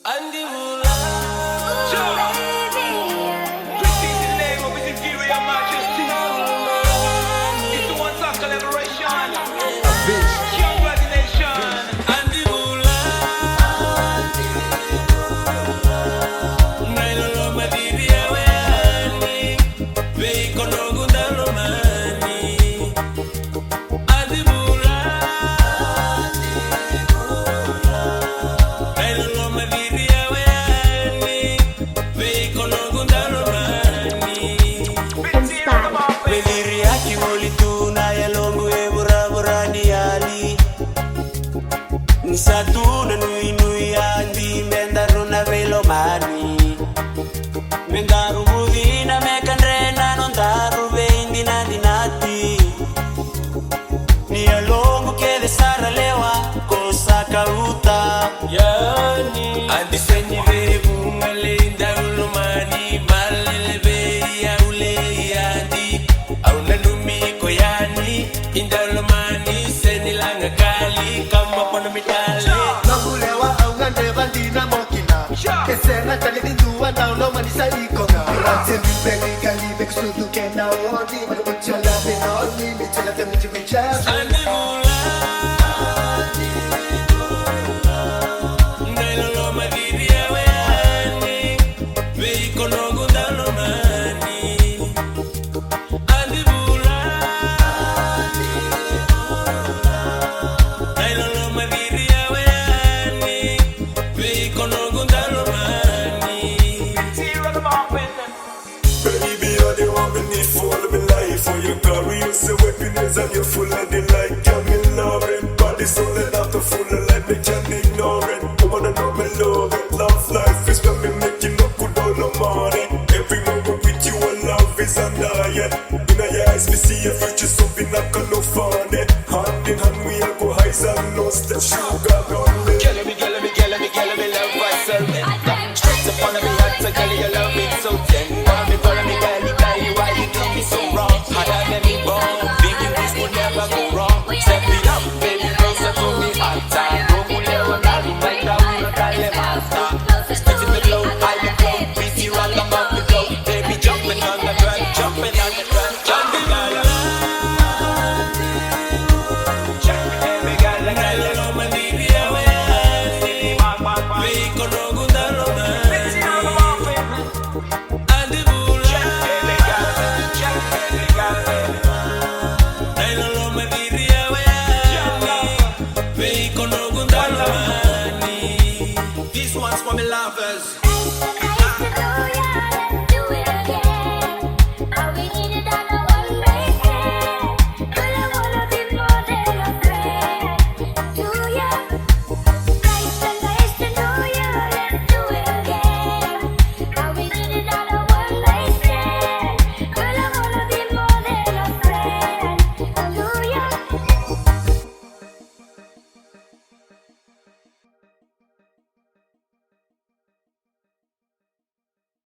And the Vula. Greetings in the name of His Imperial Majesty. It's the one song collaboration. Avish. Congratulations. And the Vula. Nailo lo madiria weani. Veiko no gundalo mani. And the Vula. Nailo lo madiria weani. Veiko no gundalo mani. Imzxide. Mediri aki molituna ya longo e bora bora diali. Nisatuna nui nui andi mendaruna velo mani. Mengaru budina mekandrena non daru veindi nadinati. Ni a longo che de sara lewa cosa kauta. Yani andi segni vevu malinda ulumani malele ve ya ule yandi. Au nanumi koyani indalumani senilanga kali kama pono mitali. Nakulewa au ngande bandina mokina. Kesena tali dinduwa na ulo manisa ikona. Ratse bibeli gali beksudu kena odi. Machala benoni michala temiji bichas. And the Vula. Nailo lo madiria weani. Veiko no gundalo mani. And the Vula. Nailo lo madiria weani. Veiko no gundalo mani. Zero the mountain. Baby, you're the one we need for the life. For your glory, you say weapons and you're full of delight. I'm in love it, body so let out the full of life. Me can't ignore it. Come on, I know me love it. Love life is when we making up good all the morning. Every moment with you, and love is undying. In your eyes, we see a future, something I can no find it. Hand in hand, we are go highs and lows. The sugar gone lit. Girl, me love myself. Straight up on the beat.